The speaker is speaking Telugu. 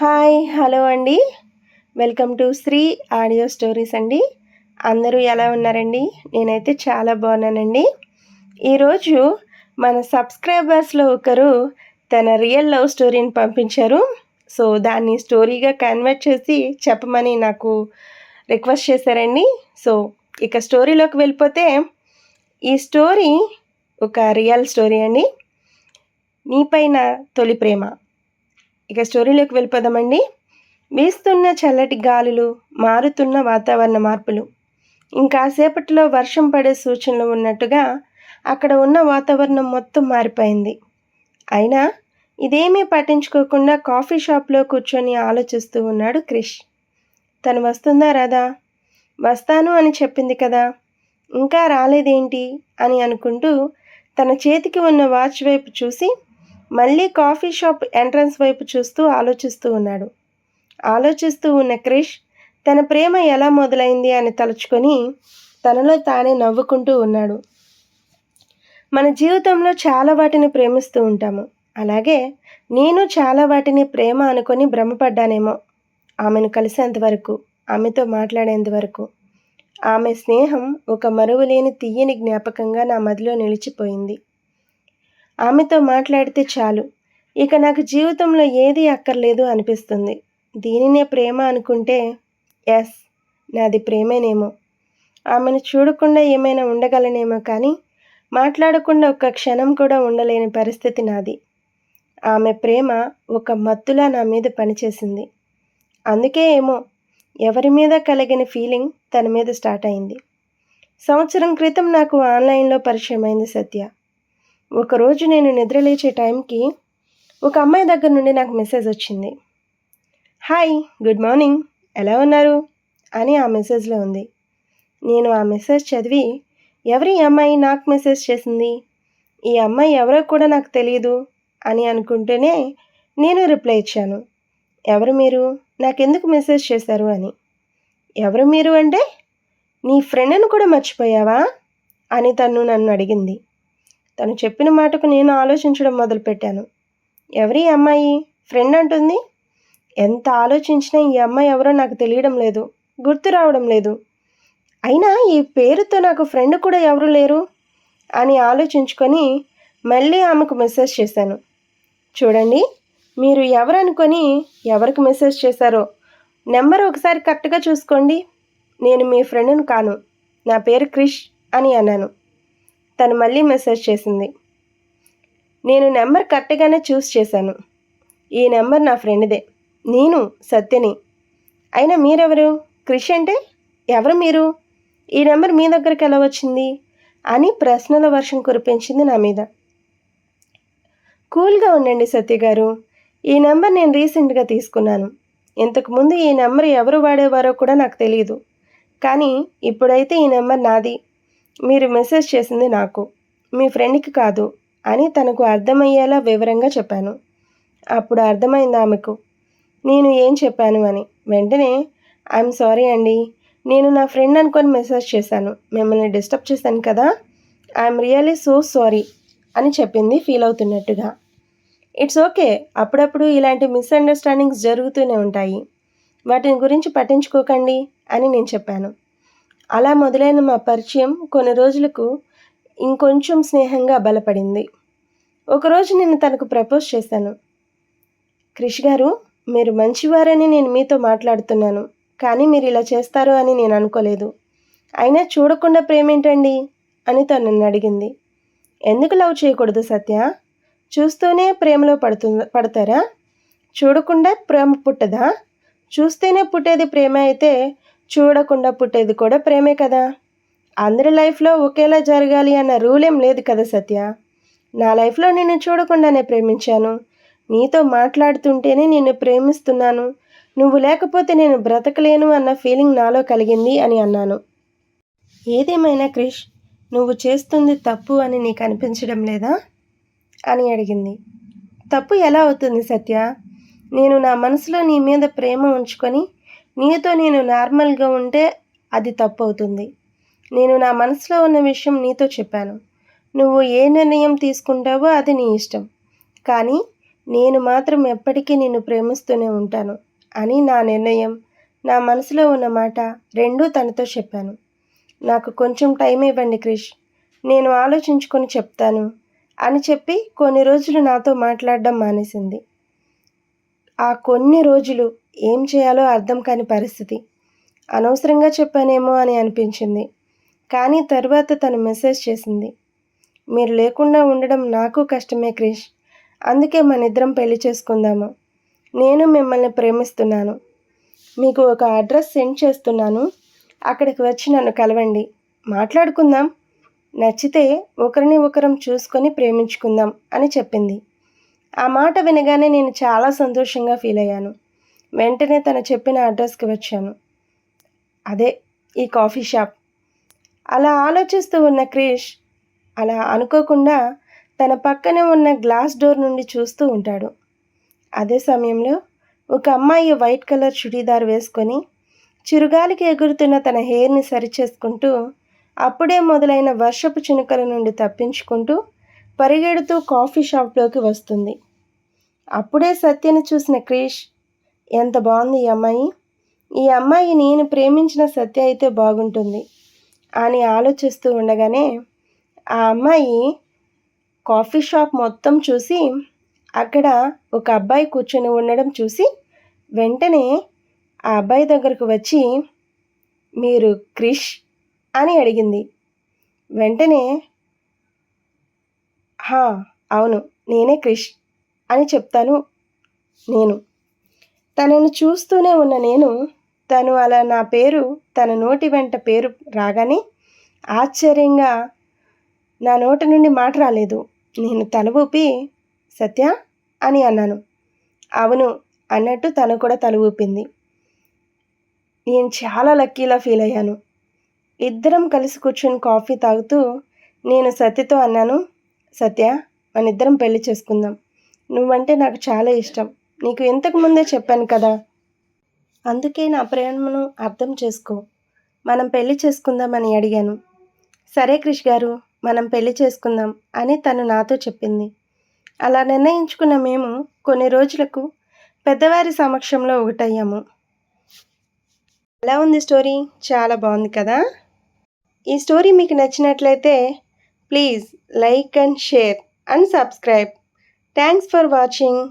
హాయ్ హలో అండి. Welcome to Sri audio stories అండి. అందరూ ఎలా ఉన్నారండి? నేనైతే చాలా బాగున్నానండి. ఈరోజు మన సబ్స్క్రైబర్స్లో ఒకరు తన రియల్ లవ్ స్టోరీని పంపించారు. సో దాన్ని స్టోరీగా కన్వర్ట్ చేసి చెప్పమని నాకు రిక్వెస్ట్ చేశారండి. సో ఇక స్టోరీలోకి వెళ్ళిపోతే, ఈ స్టోరీ ఒక రియల్ స్టోరీ అండి. నీపైన తొలి ప్రేమ. ఇక స్టోరీలోకి వెళ్ళిపోదామండి. వీస్తున్న చల్లటి గాలులు, మారుతున్న వాతావరణ మార్పులు, ఇంకాసేపట్లో వర్షం పడే సూచనలు ఉన్నట్టుగా అక్కడ ఉన్న వాతావరణం మొత్తం మారిపోయింది. అయినా ఇదేమీ పట్టించుకోకుండా కాఫీ షాప్లో కూర్చొని ఆలోచిస్తూ ఉన్నాడు క్రిష్. తను వస్తుందా రాదా? వస్తాను అని చెప్పింది కదా, ఇంకా రాలేదేంటి అని అనుకుంటూ తన చేతికి ఉన్న వాచ్ వైపు చూసి మళ్ళీ కాఫీ షాప్ ఎంట్రన్స్ వైపు చూస్తూ ఆలోచిస్తూ ఉన్నాడు. ఆలోచిస్తూ ఉన్న క్రిష్ తన ప్రేమ ఎలా మొదలైంది అని తలుచుకొని తనలో తానే నవ్వుకుంటూ ఉన్నాడు. మన జీవితంలో చాలా వాటిని ప్రేమిస్తూ ఉంటాము. అలాగే నేను చాలా వాటిని ప్రేమ అనుకొని భ్రమపడ్డానేమో. ఆమెను కలిసేంత వరకు, ఆమెతో మాట్లాడేంత వరకు. ఆమె స్నేహం ఒక మరువలేని తీయని జ్ఞాపకంగా నా మదిలో నిలిచిపోయింది. ఆమెతో మాట్లాడితే చాలు, ఇక నాకు జీవితంలో ఏదీ అక్కర్లేదు అనిపిస్తుంది. దీనినే ప్రేమ అనుకుంటే ఎస్, నాది ప్రేమేనేమో. ఆమెను చూడకుండా ఏమైనా ఉండగలనేమో, కానీ మాట్లాడకుండా ఒక్క క్షణం కూడా ఉండలేని పరిస్థితి నాది. ఆమె ప్రేమ ఒక మత్తులా నా మీద పనిచేసింది. అందుకే ఏమో ఎవరి మీద కలిగిన ఫీలింగ్ తన మీద స్టార్ట్ అయింది. సంవత్సరం క్రితం నాకు ఆన్లైన్లో పరిచయం అయింది సత్య. ఒకరోజు నేను నిద్రలేచే టైంకి ఒక అమ్మాయి దగ్గర నుండి నాకు మెసేజ్ వచ్చింది. హాయ్, గుడ్ మార్నింగ్, ఎలా ఉన్నారు అని ఆ మెసేజ్లో ఉంది. నేను ఆ మెసేజ్ చదివి, ఎవరి అమ్మాయి నాకు మెసేజ్ చేసింది, ఈ అమ్మాయి ఎవరో కూడా నాకు తెలియదు అని అనుకుంటూనే నేను రిప్లై ఇచ్చాను, ఎవరు మీరు, నాకెందుకు మెసేజ్ చేశారు అని. ఎవరు మీరు అంటే, నీ ఫ్రెండ్ను కూడా మర్చిపోయావా అని తను నన్ను అడిగింది. తను చెప్పిన మాటకు నేను ఆలోచించడం మొదలుపెట్టాను. ఎవరి అమ్మాయి, ఫ్రెండ్ అంటుంది. ఎంత ఆలోచించినా ఈ అమ్మాయి ఎవరో నాకు తెలియడం లేదు, గుర్తు రావడం లేదు. అయినా ఈ పేరుతో నాకు ఫ్రెండ్ కూడా ఎవరు లేరు అని ఆలోచించుకొని మళ్ళీ ఆమెకు మెసేజ్ చేశాను. చూడండి, మీరు ఎవరు అనుకొని ఎవరికి మెసేజ్ చేశారో నెంబర్ ఒకసారి కరెక్ట్గా చూసుకోండి. నేను మీ ఫ్రెండ్ను కాను, నా పేరు క్రిష్ అని అన్నాను. తను మళ్ళీ మెసేజ్ చేసింది. నేను నెంబర్ కరెక్ట్గానే చూస్ చేశాను. ఈ నెంబర్ నా ఫ్రెండ్దే, నేను సత్యని. అయినా మీరెవరు, క్రిష్ అంటే ఎవరు మీరు, ఈ నెంబర్ మీ దగ్గరికి ఎలా వచ్చింది అని ప్రశ్నల వర్షం కురిపించింది నా మీద. కూల్గా ఉండండి సత్య గారు, ఈ నెంబర్ నేను రీసెంట్గా తీసుకున్నాను. ఇంతకుముందు ఈ నెంబర్ ఎవరు వాడేవారో కూడా నాకు తెలియదు, కానీ ఇప్పుడైతే ఈ నెంబర్ నాది. మీరు మెసేజ్ చేసింది నాకు, మీ ఫ్రెండ్కి కాదు అని తనకు అర్థమయ్యేలా వివరంగా చెప్పాను. అప్పుడు అర్థమైంది ఆమెకు నేను ఏం చెప్పాను అని. వెంటనే ఐఎమ్ సారీ అండి, నేను నా ఫ్రెండ్ అనుకొని మెసేజ్ చేశాను, మిమ్మల్ని డిస్టర్బ్ చేశాను కదా, ఐఎమ్ రియల్లీ సో సారీ అని చెప్పింది ఫీల్ అవుతున్నట్టుగా. ఇట్స్ ఓకే, అప్పుడప్పుడు ఇలాంటి మిస్అండర్స్టాండింగ్స్ జరుగుతూనే ఉంటాయి, వాటిని గురించి పట్టించుకోకండి అని నేను చెప్పాను. అలా మొదలైన మా పరిచయం కొన్ని రోజులకు ఇంకొంచెం స్నేహంగా బలపడింది. ఒకరోజు నేను తనకు ప్రపోజ్ చేశాను. క్రిష్ గారు, మీరు మంచివారని నేను మీతో మాట్లాడుతున్నాను, కానీ మీరు ఇలా చేస్తారు అని నేను అనుకోలేదు. అయినా చూడకుండా ప్రేమేంటండి అని తను నన్ను అడిగింది. ఎందుకు లవ్ చేయకూడదు సత్య, చూస్తూనే ప్రేమలో పడతారా? చూడకుండా ప్రేమ పుట్టదా? చూస్తేనే పుట్టేది ప్రేమ అయితే చూడకుండా పుట్టేది కూడా ప్రేమే కదా. అందరి లైఫ్లో ఒకేలా జరగాలి అన్న రూల్ ఏం లేదు కదా సత్య. నా లైఫ్లో నిన్ను చూడకుండానే ప్రేమించాను, నీతో మాట్లాడుతుంటేనే నిన్ను ప్రేమిస్తున్నాను, నువ్వు లేకపోతే నేను బ్రతకలేను అన్న ఫీలింగ్ నాలో కలిగింది అని అన్నాను. ఏదేమైనా క్రిష్, నువ్వు చేస్తుంది తప్పు అని నీకు అనిపించడం లేదా అని అడిగింది. తప్పు ఎలా అవుతుంది సత్య, నేను నా మనసులో నీ మీద ప్రేమ ఉంచుకొని నీతో నేను నార్మల్గా ఉంటే అది తప్పు అవుతుంది. నేను నా మనసులో ఉన్న విషయం నీతో చెప్పాను, నువ్వు ఏ నిర్ణయం తీసుకుంటావో అది నీ ఇష్టం, కానీ నేను మాత్రం ఎప్పటికీ నిన్ను ప్రేమిస్తూనే ఉంటాను అని నా నిర్ణయం, నా మనసులో ఉన్న మాట రెండూ తనతో చెప్పాను. నాకు కొంచెం టైం ఇవ్వండి క్రిష్, నేను ఆలోచించుకొని చెప్తాను అని చెప్పి కొన్ని రోజులు నాతో మాట్లాడడం మానేసింది. ఆ కొన్ని రోజులు ఏం చేయాలో అర్థం కాని పరిస్థితి. అనవసరంగా చెప్పానేమో అని అనిపించింది. కానీ తర్వాత తను మెసేజ్ చేసింది. మీరు లేకుండా ఉండడం నాకు కష్టమే క్రిష్. అందుకే మనిద్దరం పెళ్లి చేసుకుందాము. నేను మిమ్మల్ని ప్రేమిస్తున్నాను. మీకు ఒక అడ్రస్ సెండ్ చేస్తున్నాను. అక్కడికి వచ్చి నన్ను కలవండి. మాట్లాడుకుందాం. నచ్చితే ఒకరిని ఒకరం చూసుకొని ప్రేమించుకుందాం అని చెప్పింది. ఆ మాట వినగానే నేను చాలా సంతోషంగా ఫీల్ అయ్యాను. వెంటనే తను చెప్పిన అడ్రస్కి వచ్చాను. అదే ఈ కాఫీ షాప్. అలా ఆలోచిస్తూ ఉన్న క్రిష్ అలా అనుకోకుండా తన పక్కనే ఉన్న గ్లాస్ డోర్ నుండి చూస్తూ ఉంటాడు. అదే సమయంలో ఒక అమ్మాయి వైట్ కలర్ చుడీదార్ వేసుకొని చిరుగాలికి ఎగురుతున్న తన హెయిర్ని సరిచేసుకుంటూ అప్పుడే మొదలైన వర్షపు చినుకల నుండి తప్పించుకుంటూ పరిగెడుతూ కాఫీ షాప్లోకి వస్తుంది. అప్పుడే సత్యని చూసిన క్రిష్, ఎంత బాగుంది ఈ అమ్మాయి, ఈ అమ్మాయి నేను ప్రేమించిన సత్య అయితే బాగుంటుంది అని ఆలోచిస్తూ ఉండగానే ఆ అమ్మాయి కాఫీ షాప్ మొత్తం చూసి అక్కడ ఒక అబ్బాయి కూర్చొని ఉండడం చూసి వెంటనే ఆ అబ్బాయి దగ్గరకు వచ్చి, మీరు క్రిష్ అని అడిగింది. వెంటనే హా, అవును, నేనే క్రిష్ అని చెప్తాను నేను. తనను చూస్తూనే ఉన్న నేను, తను అలా నా పేరు తన నోటి వెంట పేరు రాగానే ఆశ్చర్యంగా నా నోటి నుండి మాట రాలేదు. నేను తల ఊపి సత్య అని అన్నాను. అవును అన్నట్టు తను కూడా తల ఊపింది. నేను చాలా లక్కీలా ఫీల్ అయ్యాను. ఇద్దరం కలిసి కూర్చొని కాఫీ తాగుతూ నేను సత్యతో అన్నాను, సత్య, మనిద్దరం పెళ్లి చేసుకుందాం. నువ్వంటే నాకు చాలా ఇష్టం. నీకు ఇంతకు ముందే చెప్పాను కదా. అందుకే నా ప్రేమను అర్థం చేసుకో. మనం పెళ్లి చేసుకుందామని అడిగాను. సరే క్రిష్ గారు, మనం పెళ్లి చేసుకుందాం అని తను నాతో చెప్పింది. అలా నిర్ణయించుకున్న మేము కొన్ని రోజులకు పెద్దవారి సమక్షంలో ఒకటయ్యాము. ఎలా ఉంది స్టోరీ? చాలా బాగుంది కదా. ఈ స్టోరీ మీకు నచ్చినట్లయితే please like and share and subscribe. Thanks for watching.